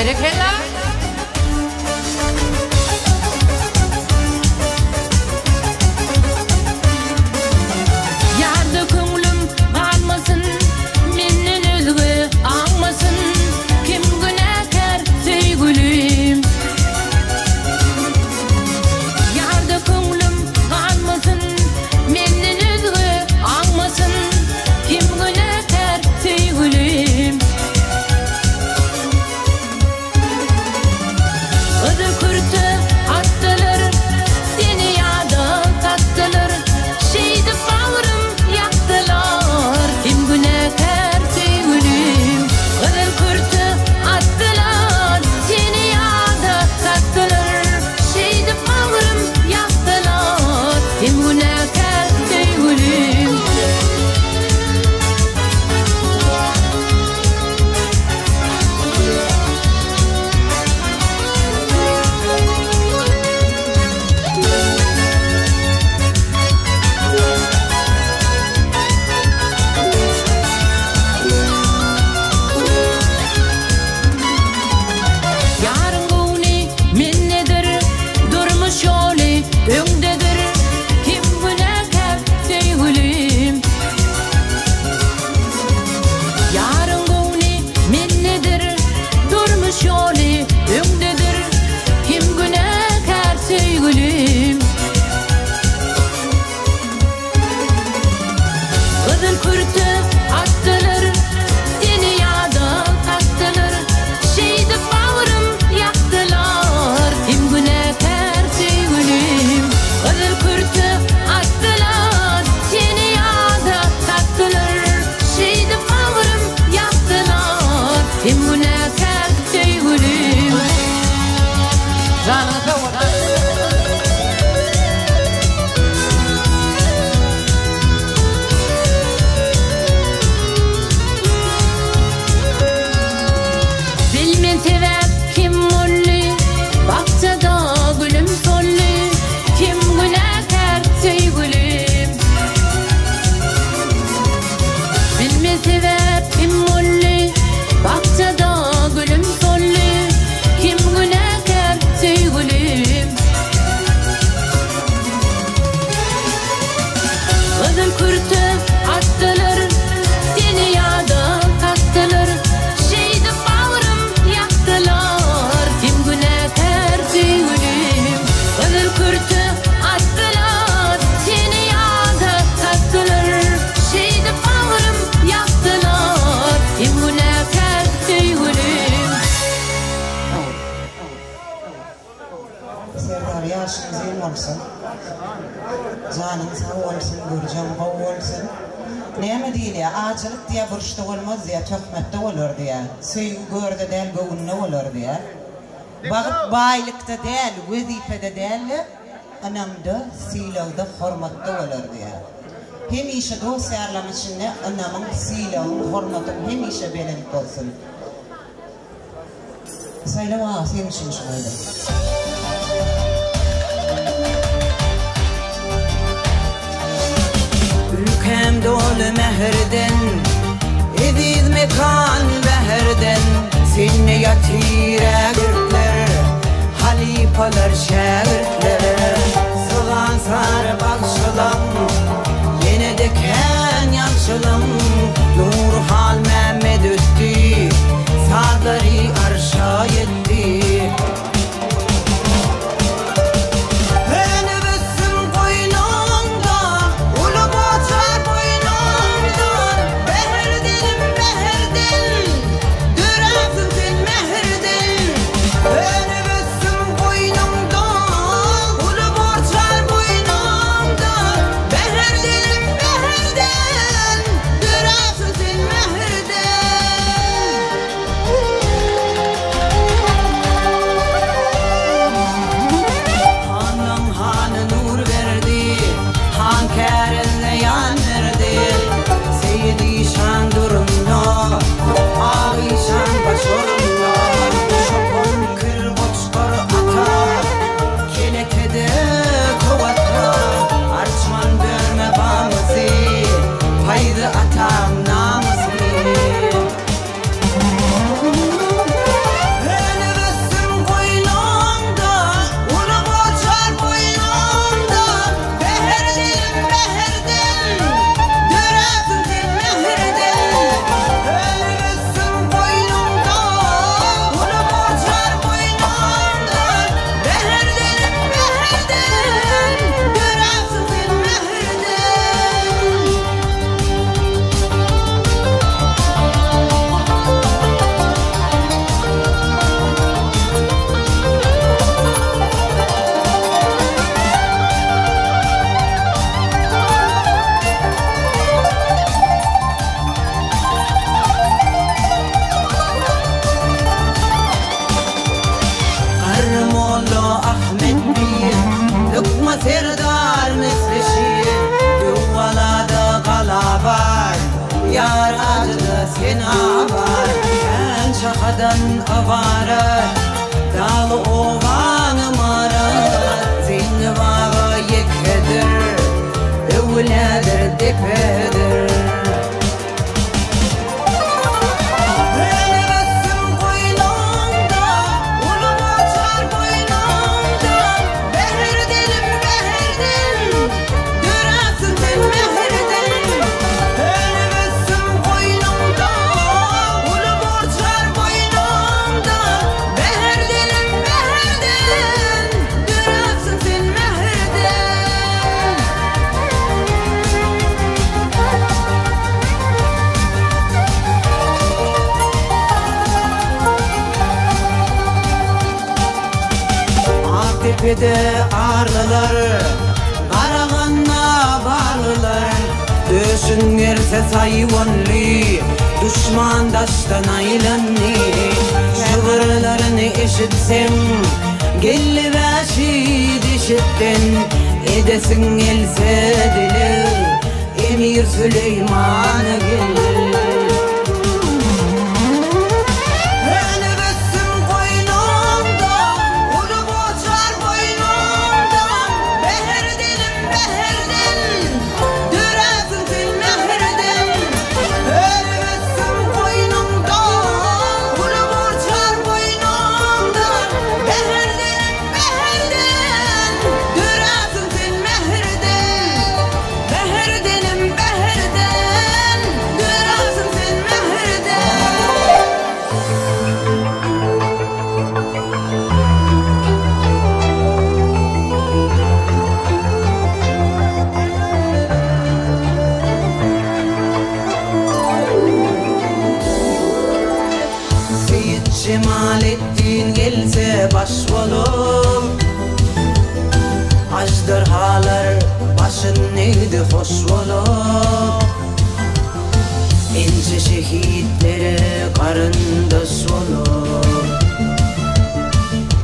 Berekeler. Yarda köngülüm kalmasın, menden özgü ağmasın. Kim günahkar söygülüm. Yarda köngülüm kalmasın, menden özgü ağmasın. Kim günahkar söygülüm. Adı kurtu attılar, seni yada taktılar. Şeydi bağrım yaktılar, kim günahkar söygülüm. Adı kurtu attılar, seni yada taktılar. Şeydi bağrım yaktılar, kim günahkar söygülüm. Yarın guni minnedir, durmuş yolu öndedir. Kim günahkar söygülüm. Yarın guni minnedir, durmuş yolu öndedir. Kim günahkar söygülüm. Kızıl kurtu attılar, seni yada taktılar. Şeydi bağrım yaktılar, kim günahkar söygülüm. Kızıl kurtu attılar, seni yada taktılar. Şeydi bağrım yaktılar, kim günahkar söygülüm. Canım kavga. Bilmen sebep kim molli, bahçada gülüm solli. Kim günahkar söygülüm. Bilmen sebep kim molli, bahçada gülüm solli. Kim günahkar söygülüm. Kızıl kurtu attılar, seni yada taktılar. Şeydi bağrım yaktılar, kim günahkar söygülüm. Kızıl kurtu attılar, seni yada taktılar. Şeydi bağrım yaktılar, kim günahkar söygülüm. Serdar yaşınız iyi olsun. Canın sağ olsun, gürcan bol olsun. Neyme değil ya, ağaçlık diye burçta olmaz diye, töhmette olur diye. Söygü gördü değil, gövünne olur diye. Bağıt baylıkta değil, vazifede değil, anamda, silahda, hürmette olur diye. Hemişe dosyarlam içinde anamın silahın, hürmetin hemişe belenlik olsun. Söyleme, senin için şöyle. Ülkem dolu mehrden, ediz mekan beherden. Seni yatire gürtler, halifalar şagirtler. Sığan sarı bakşılam, yine de ken yanşılam. Nur hal Mehmet öttü, sağları arşa yetti. Beherden, serdar misleşir Duvalada kalabar Yar acıda sen avar En şakadan avara Dağlı ovanım arar Zeyni vaga yekedir Övledir depedir Tepede ağrılar, karağanla bağlılar Döşün verse sayvanlı, düşman daştan aylanlı Şıvırlarını işitsem, gellibaşı dişitten Edesin else dili, Emir Süleyman'a gelir Cemalettin gelse baş olup Ajdarhalar başın neydi hoş olup Ence şehitlere karındaş olup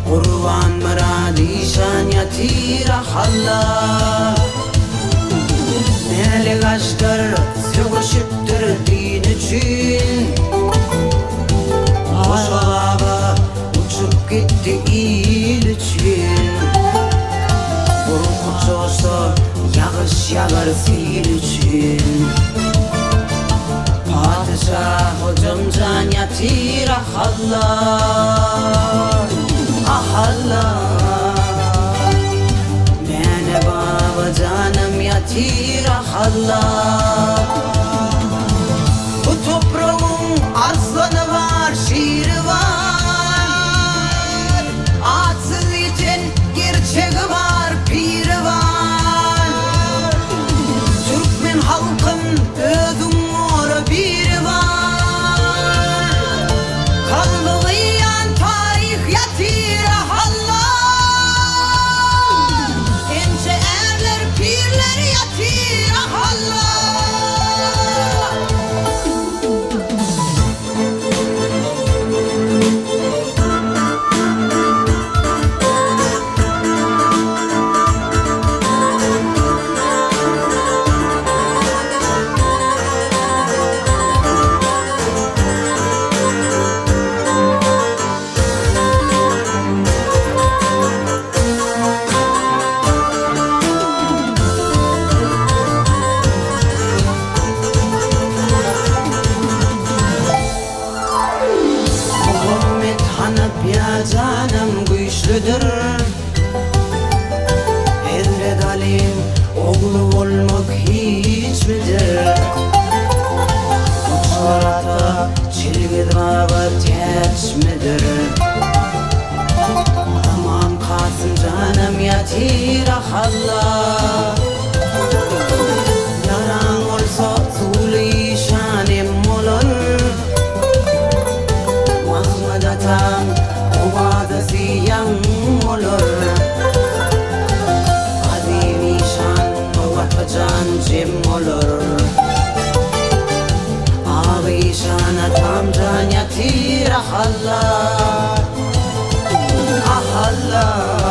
Kurvan mıradişan yatira halla Neli ajdar sögüşüptür din için Boşalaba uçup gitti il için Korkunç olsa yağış yağar sil için Padişah hocam can yatir ah Allah Ah Allah Mene baba canım yatir ah Allah Bu toprağın arslanı var şiiri var Atsız için gerçeği var piri var Türkmen halkın özün mor biri var Kalbıyan tarih yatır Allah Ence erler pirler yatır Allah Canım güçlüdür Hazret Ali'nin oğlu olmak hiç midir Uçlarata çilgid baba teç midir Tamam Kasım canım yatir ah Allah Yaran olsa Zuli şanim olur Mahmud Atam Ovadası yan olur Azimi şan Ovatacan cem olur Abi şana tam can yatir ah Allah Ah Allah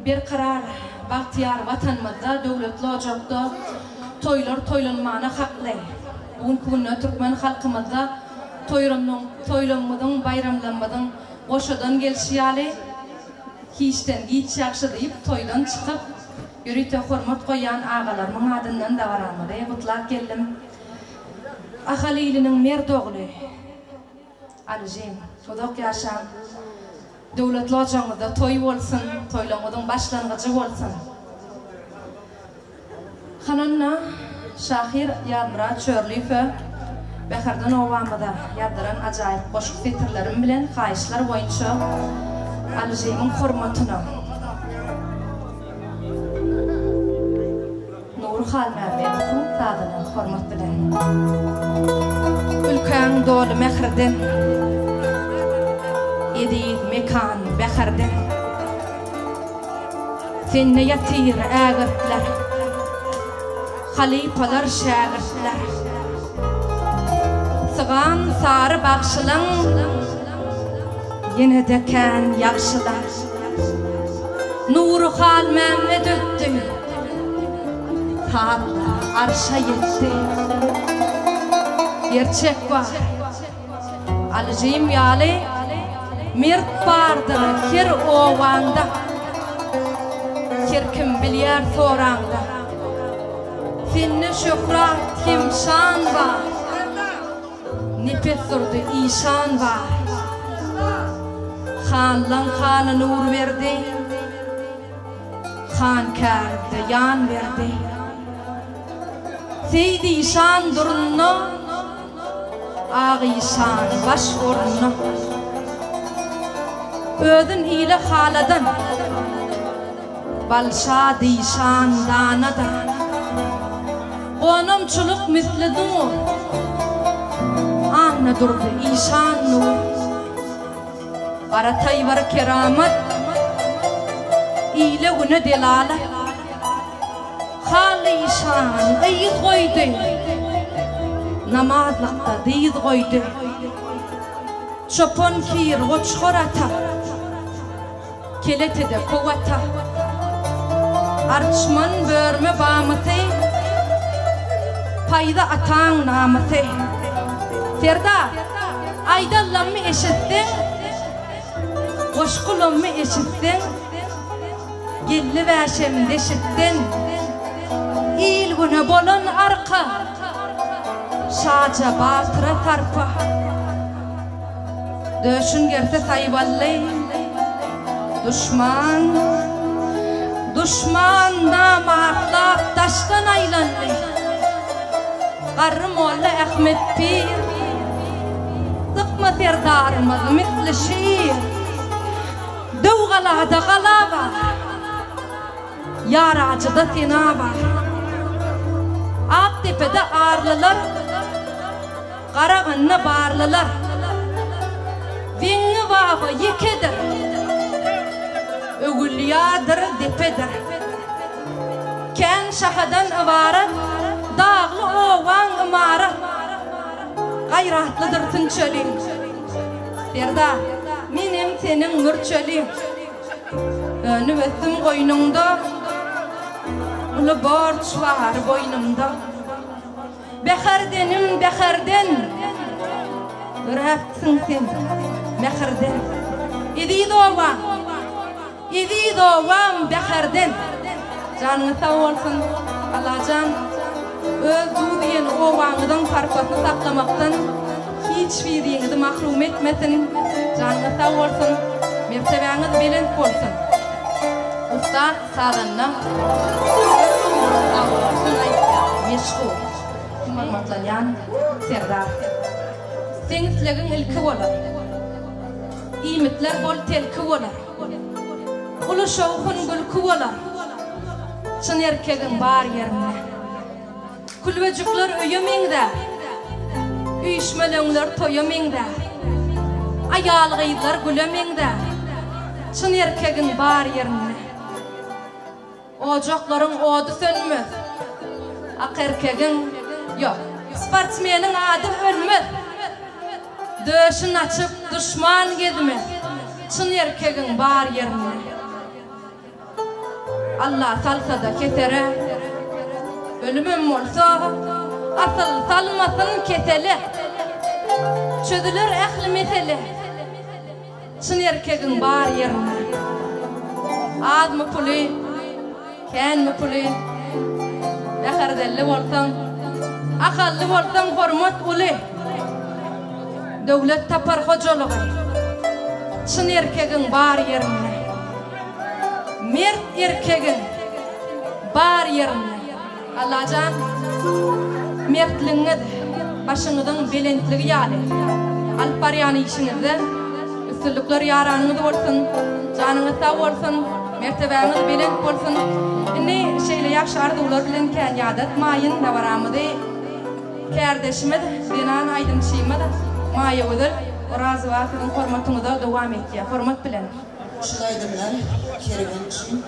bir karar bahtiyar vatanımızda, dövletli ocakta toylanmana haklı. Bugün kunna Türkmen halkımızda toylanmadan, bayramlanmadan, koşadan gelişiyali, hiçten hiç yakşı deyip toydan çıkıp, yürüyte hormat koyan ağalarımın adından da varanmadı. Kutlak geldim. Ahalilinin merdoğlu. Alıcım, Kodok yaşam. Devletli ocağımızda toy olsun, toylanmadan başlangıcı olsun. Hananna, Şahir Yadmıra Çörlüfü, Bekardan ovamıda yaddıran acayip koşuk fitirlerim bilen kayışlar boyunca Alıcımın hormatına. Nur Halmer'in tadına hormat bilen. Ülken dolu mehirden, edid mekan beherden. Senne yatir ağırtlar, halipalar şağırtlar. Sığan sarı bakşılan, yine de kan yakşılar. Nuru Halmer'e döktü, Tağla arşa yetti. Gerçek var. Alıcıyım yali, mirt vardır her ovanda, her kim bilyar soranda. Finni şöhrat kim şan var, nefes durdu işan var. Hanlan hana nur verdi, han kârdı yan verdi. Seydi işan durunno, ağişan baş orunno. Ödün ile haladan, balşa dişan danadan. Konumçuluk misli nur, anna durdu işan nur. Aratay var keramet, ile güne delala. Halişan ayı koydu, namazlıkta değil koydu. Çopon kir hoçkorata, keletede kovata. Arçman börme bağmıtı, payda atan namıtı. Ferda, aydallamı eşittin, koşkulummu eşittin, gelli veşem deşittin. İl güne bolun arka, şaca batıra tarpa. Döşün gerse sayvalli, düşman namartlap taştan aylanli. Qarrım oğlu Ahmet Pir, tıkma serdarımız misli şiir. Dövgalada galaba, yaracıda tinaba. Aktepe'de ağırlılar, Qarağanna bağırlılar. Vingi vava yekedir, ögülyadır depedir. Ken şahadan ibaret, dağlı ovan imaret. Gayratlıdır tünçölüm. Ferda, menim senin mürçölüm. Önü ötüm koynumda, ulu borç var boynumda. Beherdenim beherden, ırapsın sen meherden. İdi doğam beherden. Canını sağ olsun Allah'can. Özü diyen oğanıdan farkatını saklamaktan hiçbir yenizi mahrum etmesin. Canını sağ olsun, mertebeğiniz belent olsun. Usta sağdanına sağ olsun meşgul. Hürmetlayan Serdar. Seňislegin ilki bolar. İmitler bol telki bolar. Ulu şovhun gülki bolar. Çın erkegin bar yerine. Kulvecikler öyümingde. Üýşmeleňler toýamingde. Ayalgyýlar gülemingde. Çyn erkegin bar yerine. Ojaklaryň ody sönmez. Ak erkegin yok. Sportsmeniň ady ölmez. Döşün açıp düşman gezmez. Çyn erkegin bar yerine. Allah salsa da ketere. Ölümüm olsa asıl salmasın ketele. Çözülür ehli mesele. Çın erkeğin bar yerine. Az mı puli, ken mi puli. Beherdelli olsan, akallı olsan hormat uli. Devlet tapar hocalığı. Çın erkeğin bar yerine. Mert erkeğin bar yerine. Allah'can mertliğine başınızın belentliği yâli. Alparyanı işinizde üstünlükler yaranınız olsun, canınız sağ olsun, mertebeniz belent olsun. Ne şeyle yaşardı ular bilen kendi adet mayın da varamıdı. Kardeşime de, benan aydın şeyime de maya odur. Razı vakıdın formatını da devam etti. Format bilen. Şulaydımlar, kervan için.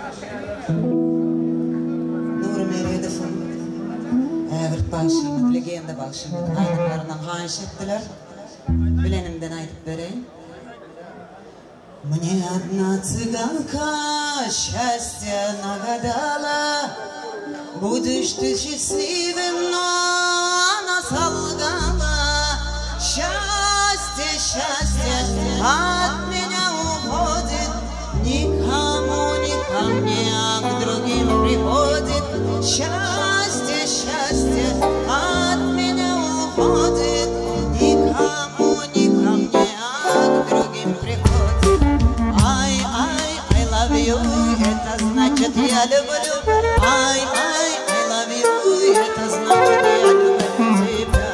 Nuri Meredef'in Evert başımı, legenda başımı aydıklarından haiş ettiler. Bilenimden aydık vereyim. Мне одна цыганка счастья нагадала. Будешь ты счастливым, но она солгала. Счастье, счастье от меня уходит. Никому, ни ко мне, а к другим приходит. Счастье, счастье от меня уходит. Никому, ни ко мне, а к другим приходит. I love you, это значит я люблю. I love you, это значит я люблю тебя.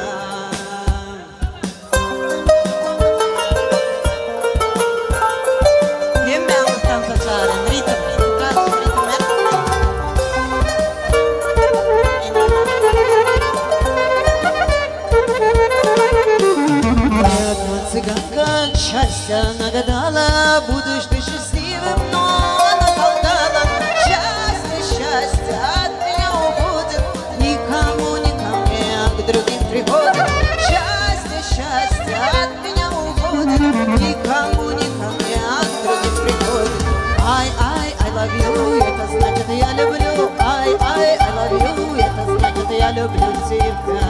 Ембелстан сачарен ритм, цыганка счастья нагадала, будешь ты счастливым, но она солгала. Счастье, счастье от меня уходит, никому, ни ко мне, а к другим приходит. Счастье, счастье от меня уходит, никому, ни ко мне, а к другим приходит. I love you, это значит я люблю. I love you, это значит я люблю тебя.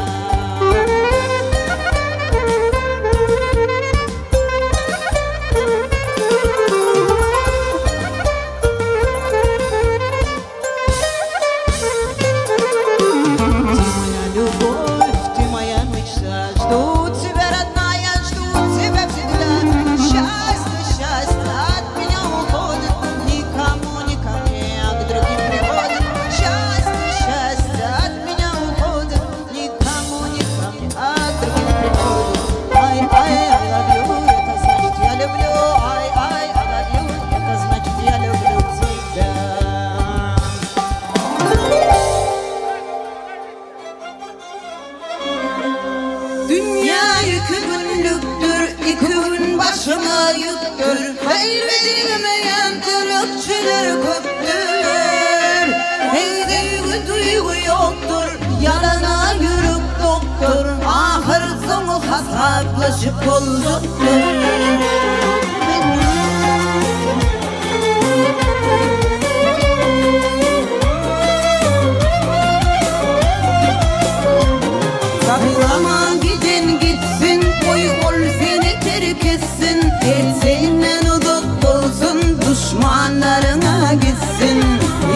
Başıma yüktür, kaybedilmeyen kırıkçılar köktür. Heyde duygu yoktur, yarana yürüp doktor. Ahır sonu hesaplaşıp olacaktur. Zaman gidin gitsin, oy ol seni terk etsin. El seninle uzak olsun, düşmanlarına gitsin.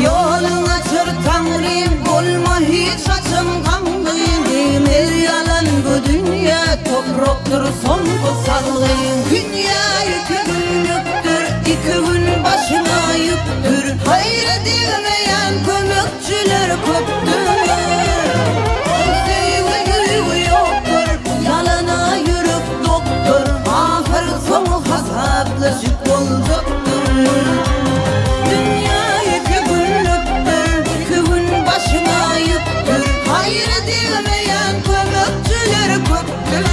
Yolun açır Tanrım, olma hiç açım kanlıyım. Her yalan bu dünya topraktır, son kutsallıyım. Dünya iki günlüktür, iki gün başına yüktür. Hayır edilmeyen kömekçiler köktür. Yalana yürüp doktor, ahır sonu hesaplaşıp olacaktır. Dünya iki günlüktür, iki gün başına yüktür. Hayır edilmeyen kömekçiler köktür.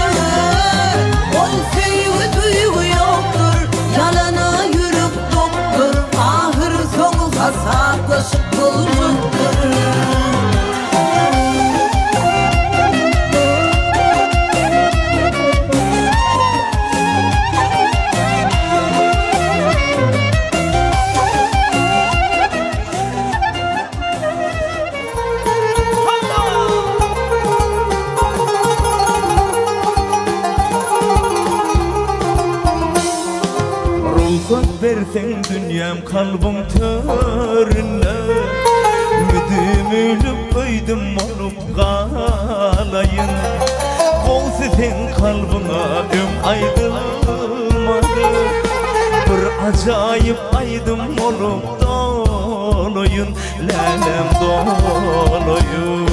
Ol sevgi duygu yoktur, yalana yürüp doktor. Ahır sonu hesaplaşıp olacaktır. versen dünyam kalbim töründe Ümidim ölüp koydum olup kalayın Olsa sen kalbına aydılmadı Bir acayip aydın olup doluyun Lelem doluyun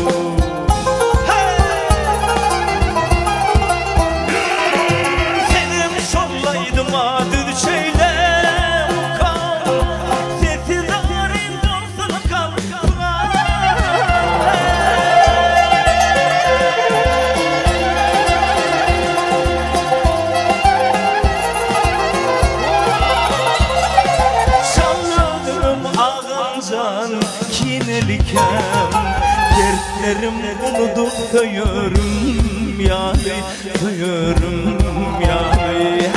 Dertlerim unutup duyuyorum yani, duyuyorum yani.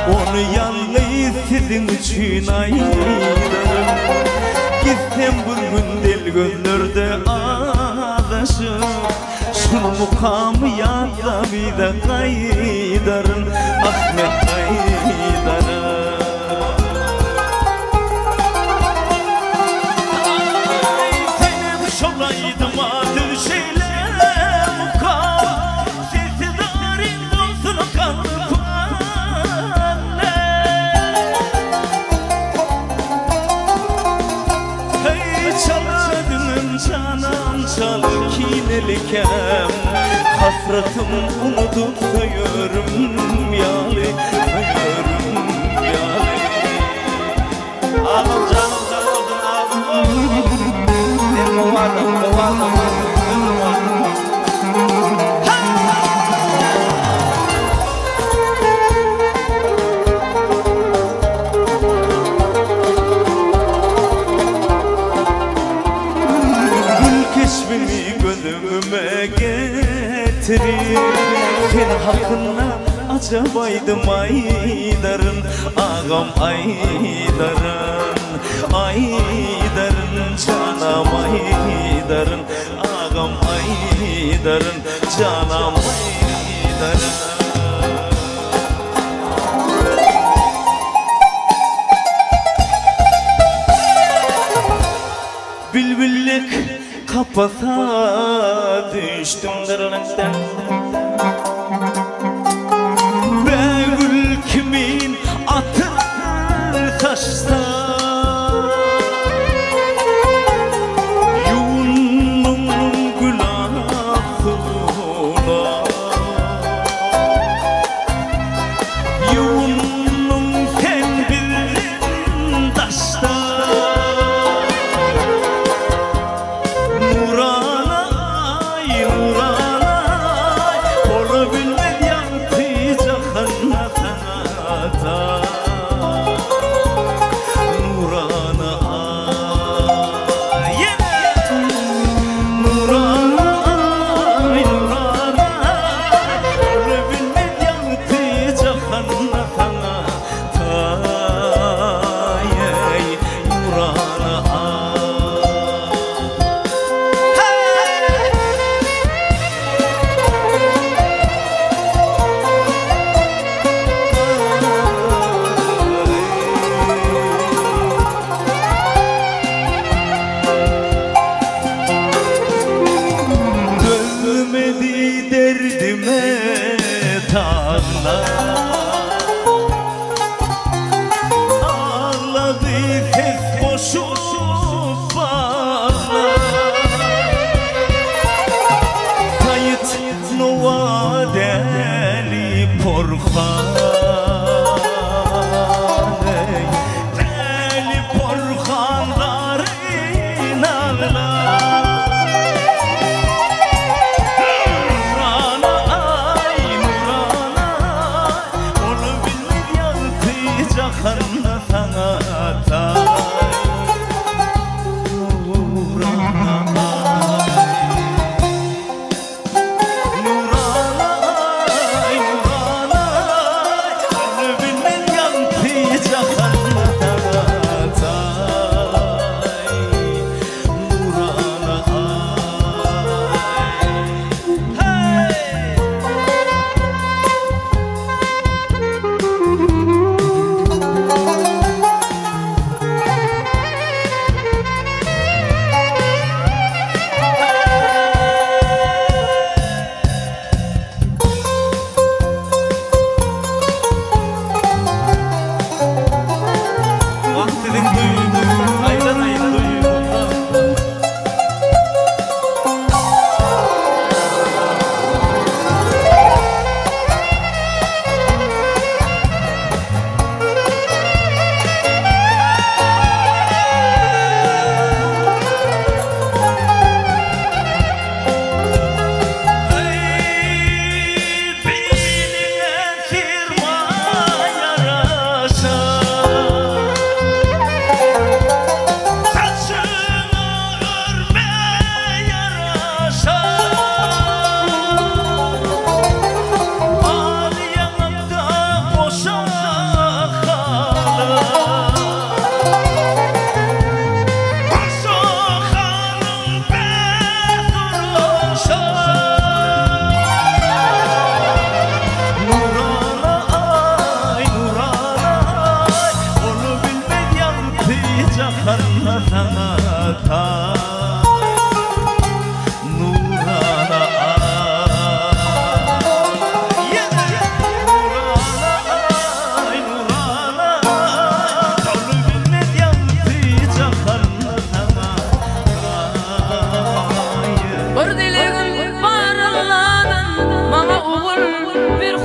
Onu yalnız sizin için ayırırım Gitsem bir gün del gözlerde ağlaşım Şunu mukamı yadda bir de kaydarın Ahmet kaydarın Senin şolaydım adı şeyle mukam Sesi darin olsun kalbim Çalır kinelikem Hasretim unutup duyuyorum yali Duyuyorum yali Ağam canım canım ağam Sen kovardım kovardım Keşfini gözüme getirir Sen hakkında acabaydım aydarın Ağam aydarın Aydarın canam aydarın Ağam aydarın canam aydarın Bülbülük kapasa düştüm dırnaktan Bülbül kimin atır taşta Yunum gül aklına Yunum sen bildin taşta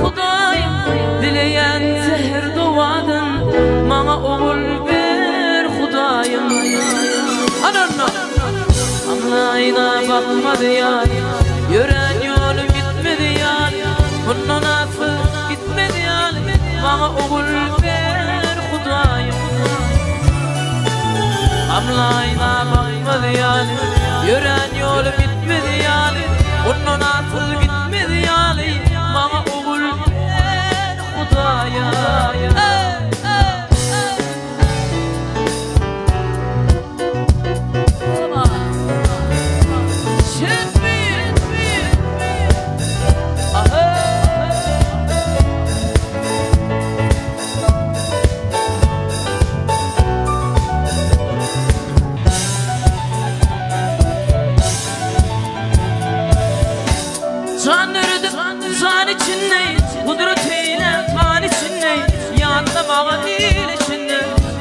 Hudaýym dileýän seher dowadyn maňa ogul ber Hudaýym ananna amlaýna bakmady ýaly ýören ýolum gitmedi ýaly bundan asy gitmedi ýaly maňa ogul ber Hudaýym amlaýna bakmady ýaly ýören ýolum gitmedi ýaly bundan asy gitmedi ýaly maňa ogul ber Hudaýym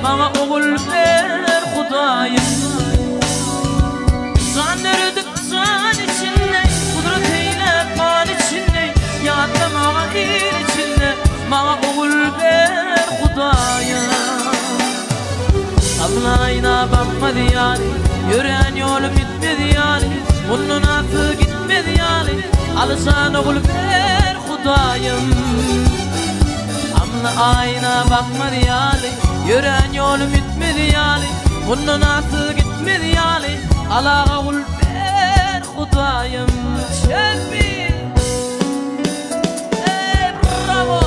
maňa ogul ber Hudaýym zannerdik zan içinde kudret eyle pan içinde ýa-da maňa il içinde maňa ogul ber Hudaýym amlaýna bakmady ýaly ýören ýolum gitmedi ýaly bundan asy gitmedi ýaly alsan ogul ber Hudaýym amlaýna bakmady ýaly ýören ýolum gitmedi ýaly bundan asy gitmedi ýaly alaga ogul ber Hudaýym şerbi bravo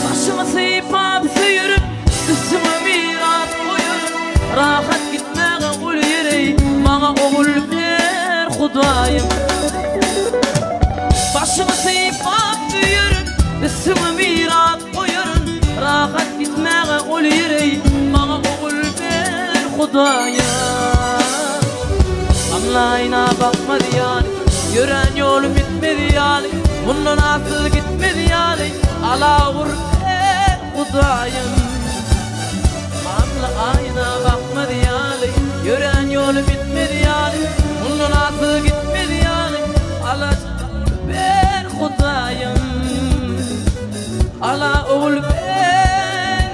başymy sypap süýürüp üstüme mirat goýup rahat gitmäge ul ýerey maňa ogul ber Hudaýym başymy sypap süýürüp üstüme mirat goýup rahat gitmäge ul ýerey maňa ogul ber Hudaýym amlaýna bakmady ýaly ýören ýolum gitmedi ýaly bundan asy gitmedi ýaly ala ogul ber Hudaýym amlaýna bakmady ýaly ýören ýolum gitmedi ýaly bundan asy gitmedi ýaly ala ber Hudaýym ala ogul ber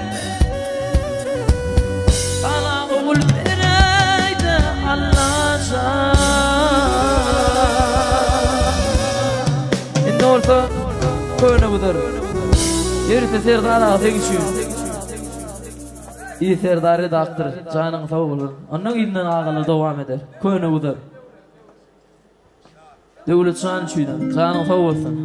ala ogul bereydi Allah'a indi olsa köne budur ýerse serdara tegişýär iyi serdary daktyr janyň sag bolur ondan inden agaly dowam eder köne budur döwlet şan üçin janyň sag bolsun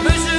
Müzik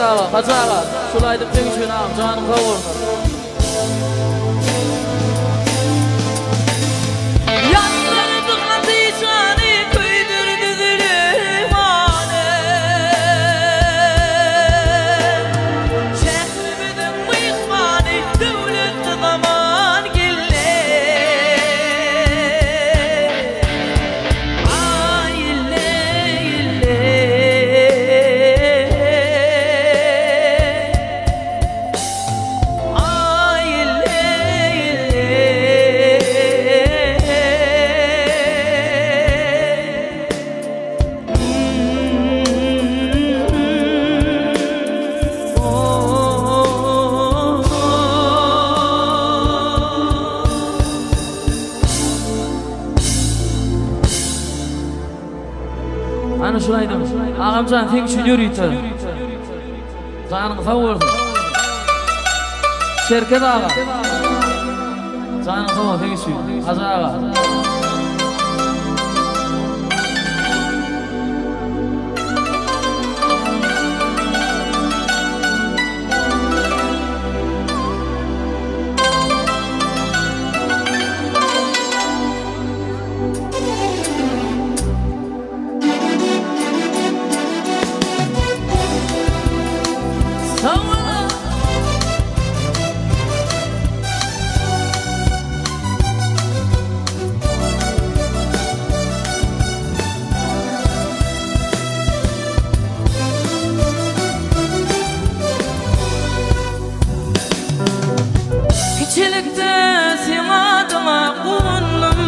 ağa, Hacı ağa. Şulaydım pek ağam, canım kavurma. Yandırdı katıysanı, köydürdü zülümane. Şehrimizin mıyıkmanı, devletli zaman gille. Ay ille ille. Ay ille Ana şulaydım. Ağamcan tek şünür iti. Canını kavurdu. Şerket ağa. Canını kavurdu tek şünür. Hacı ağa. Kiçilikte sen adıma kullandım.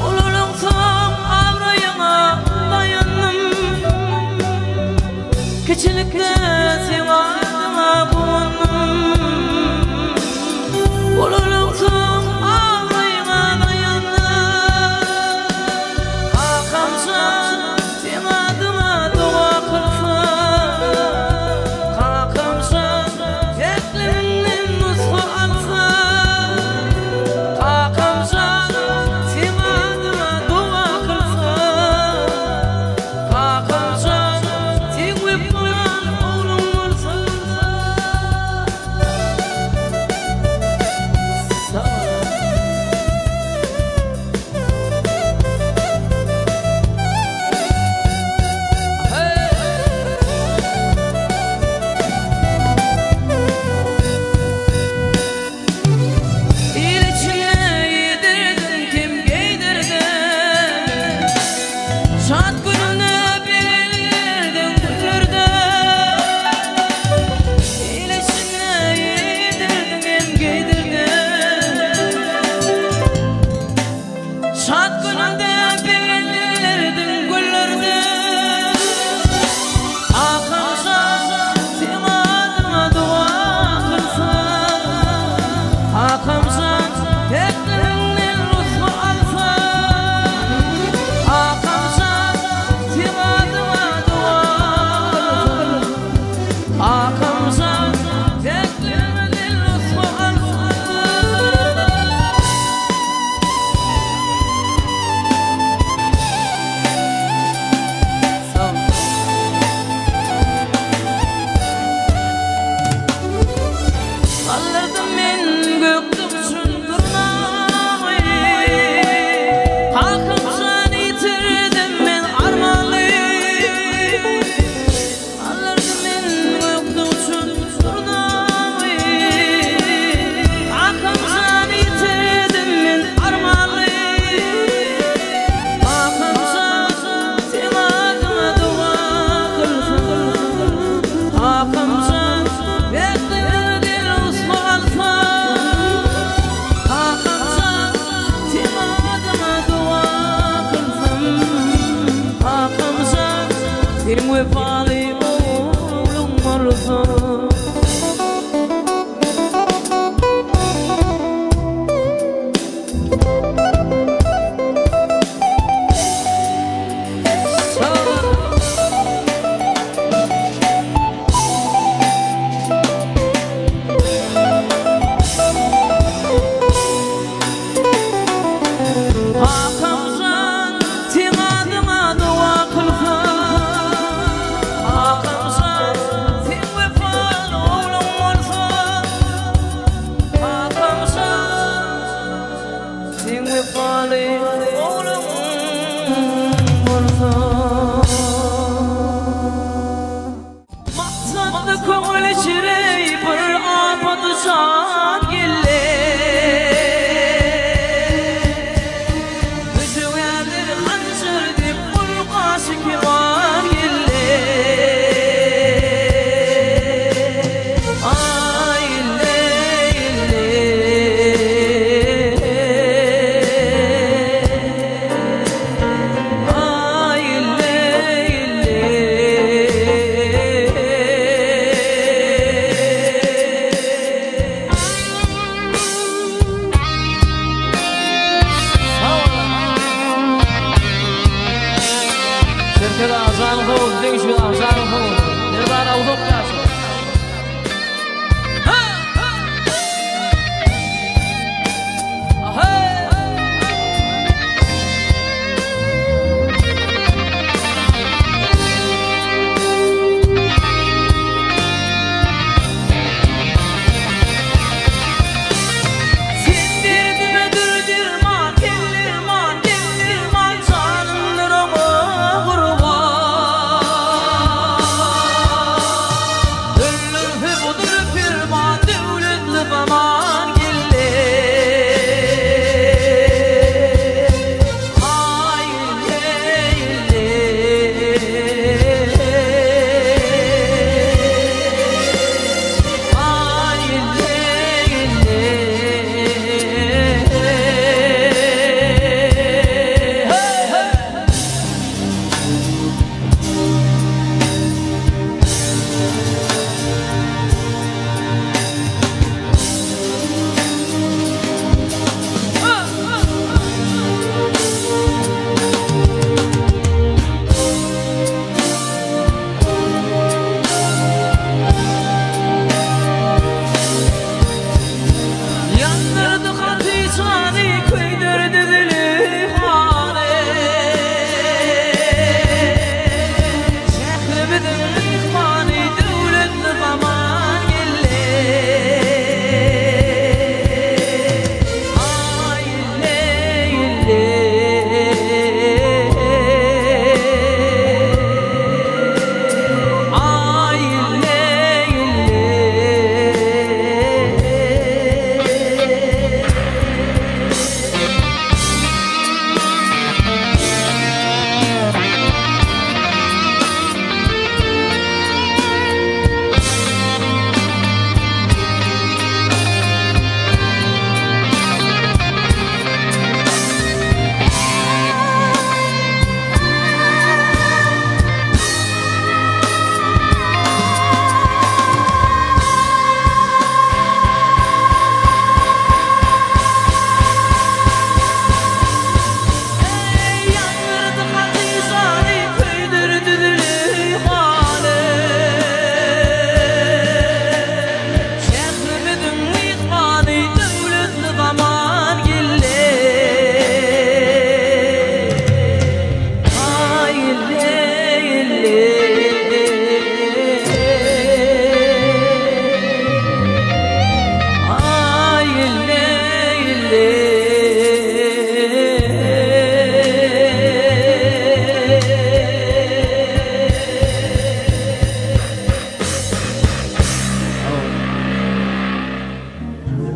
Ululuksam avrayına dayandım. Kiçilikte sen adıma kullandım. Ululuksam avrayına dayandım. Kakamsan sen adıma dua kılsın. Kakamsan eklimden nusku alsın. Kakamsan sen adıma dua kılsın. Kakamsan sen öpmen oğlum olsun.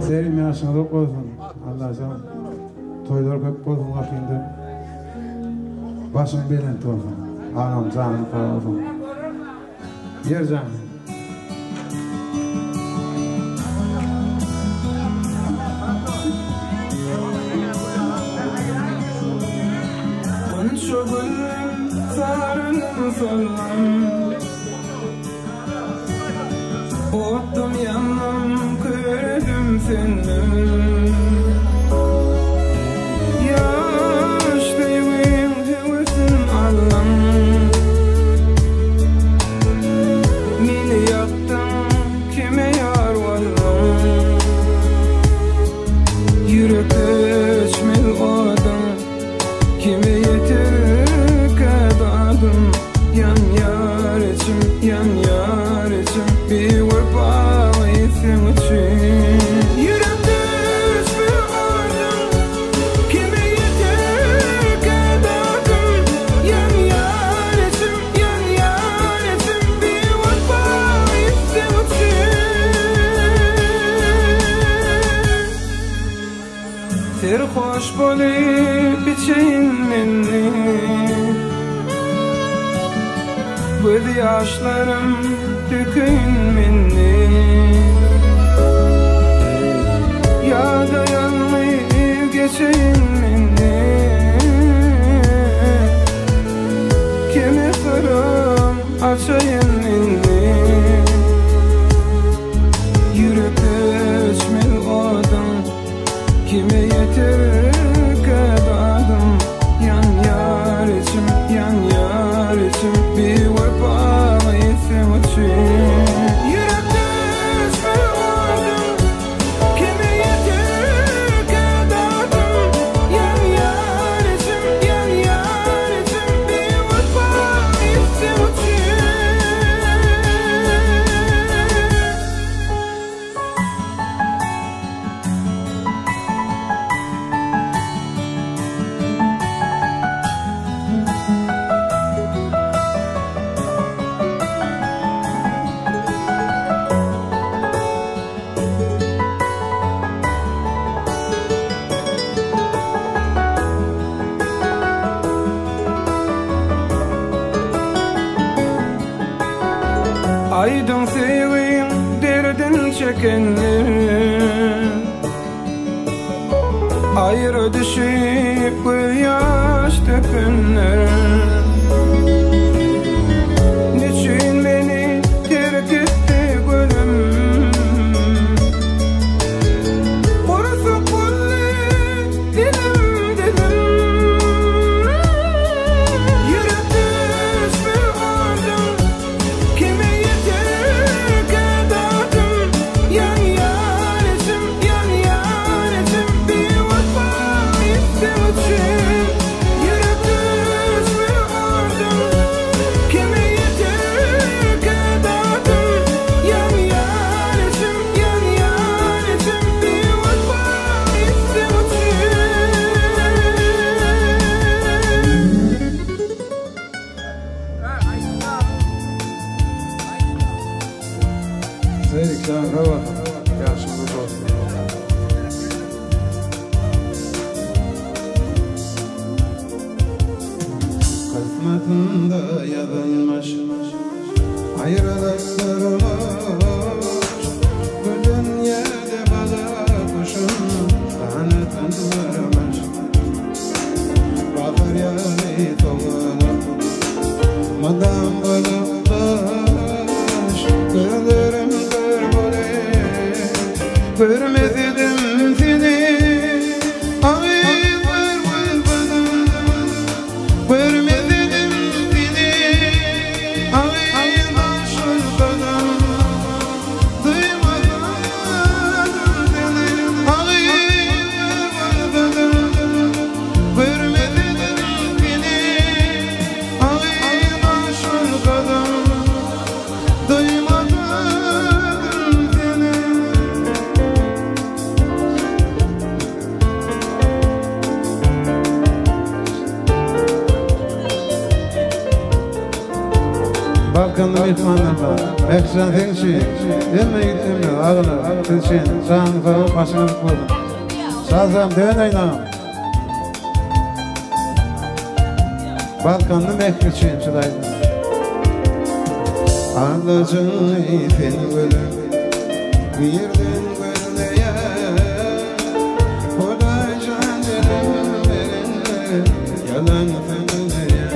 Serim yaşınlık olsun. Allah canım. Toylar köp olsun vakinde. Başım belent olsun. Anam canım sağ olsun. Yer canım. Şogul sarının sollam Ottum yanım kırdım senin Yaşlıyım hüvüsün Allah'ım Mini yaktın kime yar varım Yürek içmel odam kime yeter kadadım yan yar için bir vefa etsin için yürek düşmüyor adam kime yeter kadadım yan yar için bir vefa etsin için serhoş bolup içeyim minni Göz yaşlarım dökün minni Ya dayanmayıp geçeyim minni Kimi sırrım açayım minni Yürek içmel odam kime yeter kadadım yan yar için bir vefa etsin için yürek düşmüyor odam kime yeter kadadım yan yar için bir vefa etsin için Aydın sevin derdin çekenler Ayrı düşüp yaş dökenler Niçin beni terk etti gönlüm Orası kulli dilim Yürek düşmüyor adam kime yeter kadadım yan yar için bir vefa etsin için yürek düşmüyor adam kime yeter kadadım yan yar için bir vefa etsin Serik canım rahat. Yaşınlık olsun. Kısmetinde yazılmış ayrılıktırmış Bu dünyada bana kuşun lanetini vermiş Bakır yani toğunu madem bulunmuş Gözlerim kör görmedim seni aylar bulmadım görmedim seni aylar şurbadım duymadım seni aylar bulmadım görmedim seni aylar şurbadım duymadım seni Balkanlı mehmanlarla Eksen Fengşi Emme gittimle ağına Tilşen Sağın sağın başınız buldum Sazam deven aynam Balkanlı mehkilçiyim şuraydı Ağlıcın ipin gülüm Birden gülmeye Kolay canlarım verenle Yalan fenleye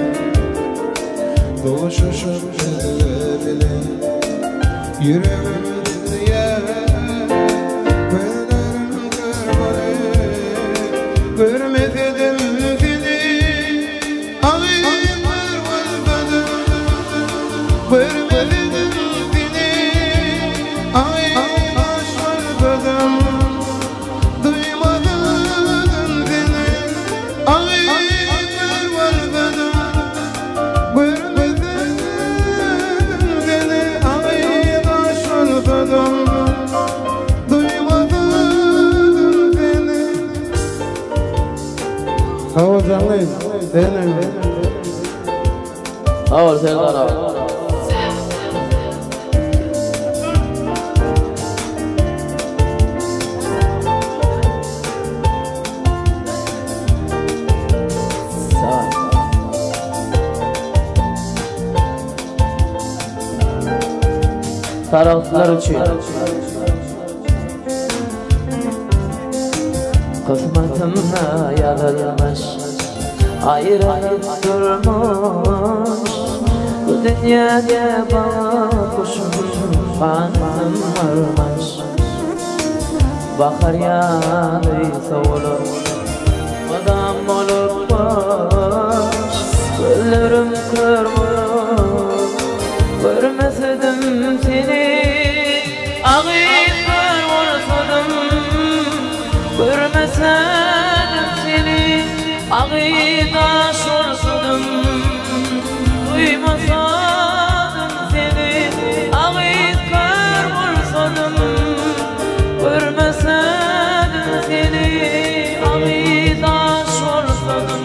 Doğuşuşup bile Yüreğim diye Gözlerim görmedi Görmedim seni Ağır varmadım Görmedim seni Ağır varmadım Duymadım seni Ağır varmadım Görmedim seni Ağır varmadım Duymadım seni Kavul canlıyım Değilim Sağ ol Serdar abi. Sağ ol. Taraflar uçuyor. Kısmetime yazılmış ayrılık durmuş Bu dünyaya bana kuşum kanım varmış Bakar yanıysa olur Adam olur baş Güllerim kırmıyor Görmesedim seni Ağır olsadım Görmesedim seni Ağıdaş olsadım Duymasadım seni Ağıt kör olsadım Görmesedim seni Ağıdaş olsadım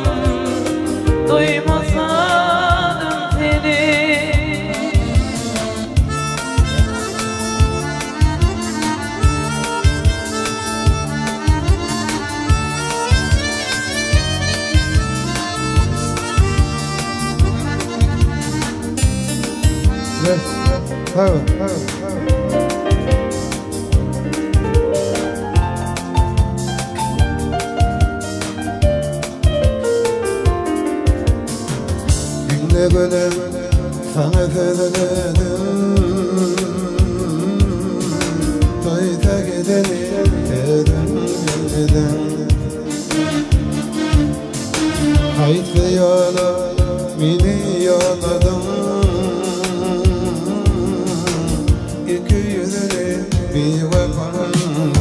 Duymasadım seni Günde böyle sana fetheledim Tayta gideni dedim bilmeden Hayt ve yola beni yolladım İki yüzüne bir vakanım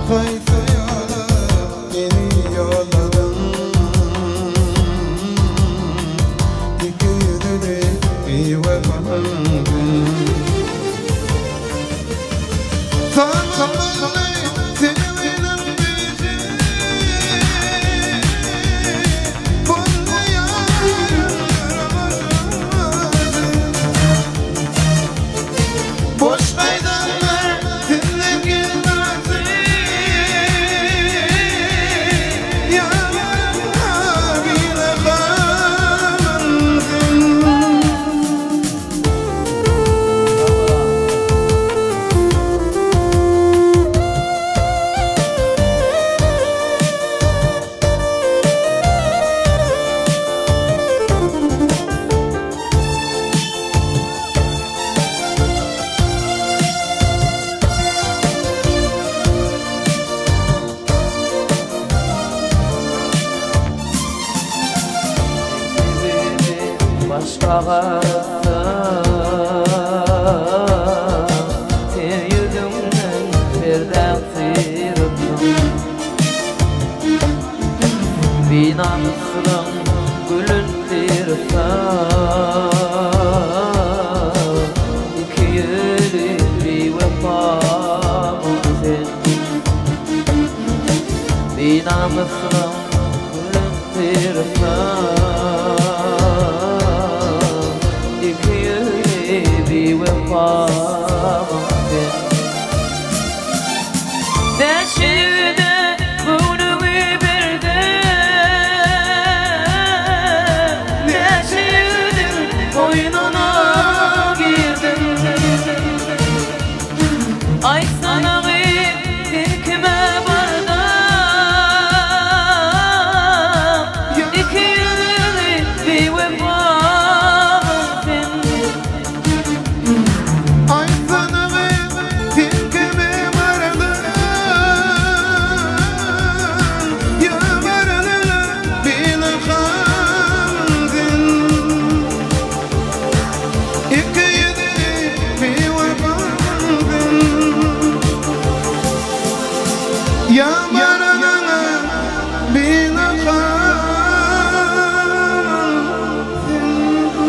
Hayt ve yola beni yolladım İki yüzüne bir vakanım Tanrı'nı seni benim bizi Boş meydanlar dinle girmezdi Yanına bile kalmansın Başka hayatta Sen yüzünden birden sıyırdım Binamızdan gülündirsen İki yüzlü bir vefamın sen Binamızdan gülündirsen vefamam ben. Neşide bunu birde, neşide koynuna girdim. Ay sana bir kime barda, iki yıllık bir vefamam ben. Ay sana bir kime barda, ya barda bil kaldın. İki yıllık bir vefamam. Ya barada bil kaldın.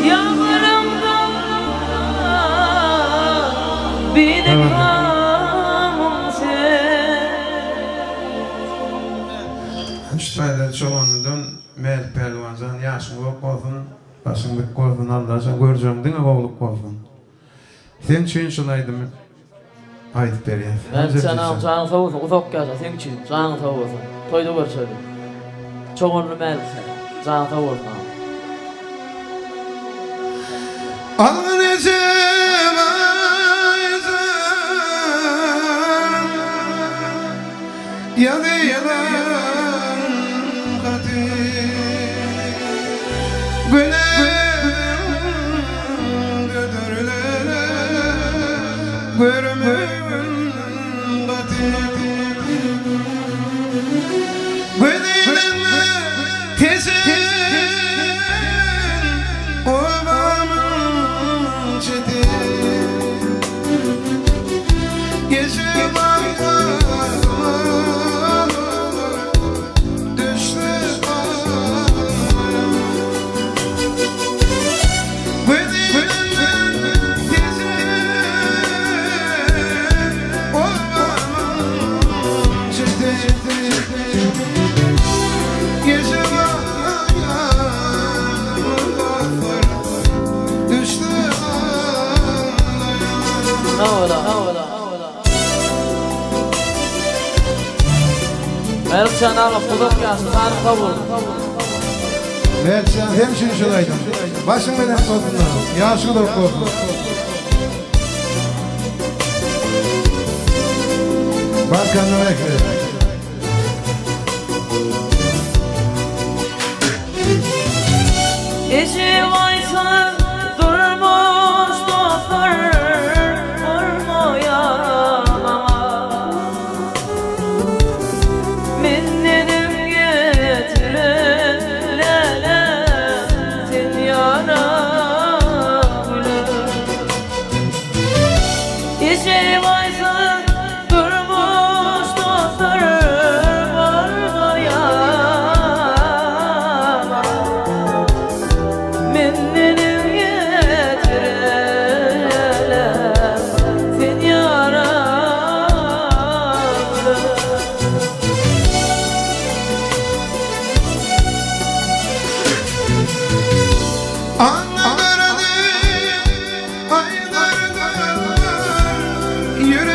Yağmurumda bir kamım sen. Şüphede çoğunluğun Melik Pelvancan yaşın olsun, başınlık olsun, Allah'ın göreceğim değil mi oğluk olsun. Sen için şulaydım ayıp beriyet. Ben sana canı sağ olsun, uzak gelsin, senin için canı sağ olsun. Toyda görüşelim. Çoğunlu Melik sen, canı sağ olsun. Alın ezem ya diyelim kadir günem gödürlere görmün kadir günem tezin obamın çeti geçim Melik sen alıp uzak gelsin, canı sağ olsun. Melik sen hem için şulaydım. Başın beden korkun, yaşın da korkun. Bak kendine ekle. İşi varsa durmuş dostlar durmayan ama minnedim getirin leletin yanağına. İşi varsa durmuş dostlar durmayan Yürü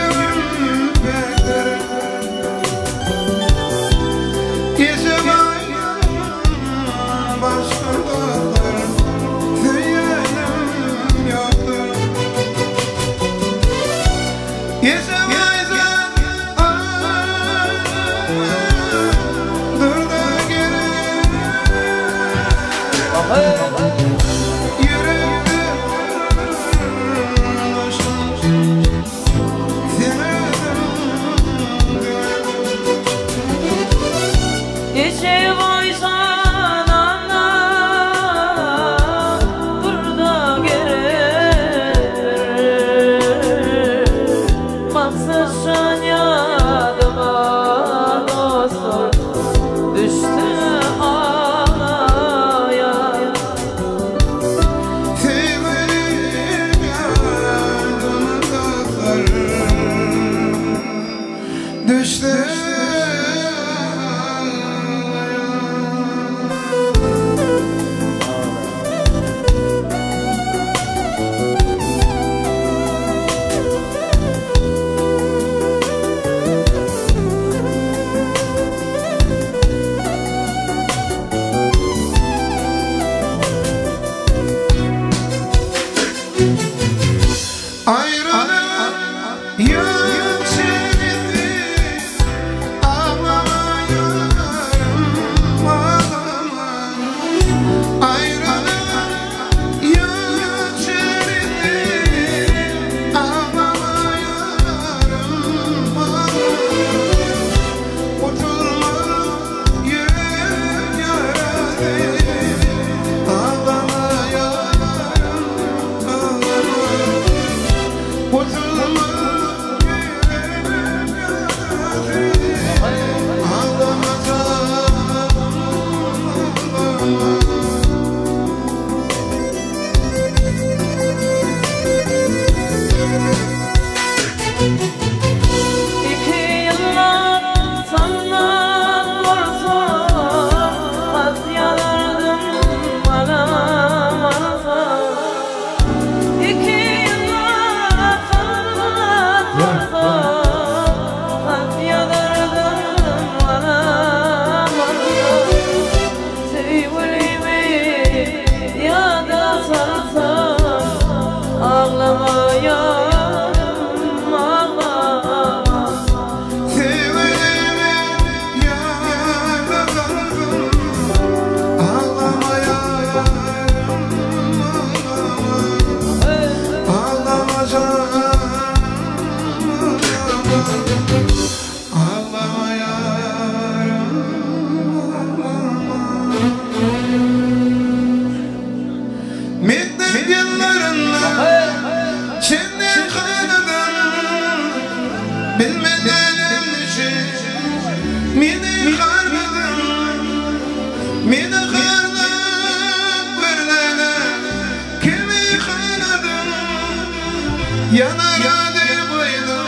yanar dip oydu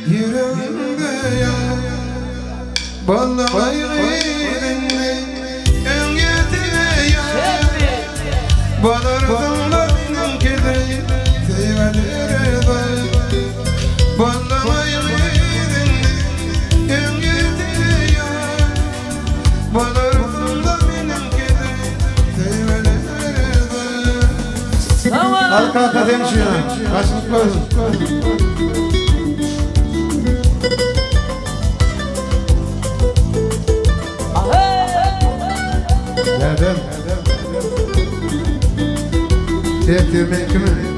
yüreğimde ya Vallahi yüreğimde öngete ya Balardım da benim kedi seveleri da Vallahi yüreğimde öngete ya Balardım da benim kedi seveleri da Arka kadençiye kaçlık koydum. Geldim. Getirmek kimin?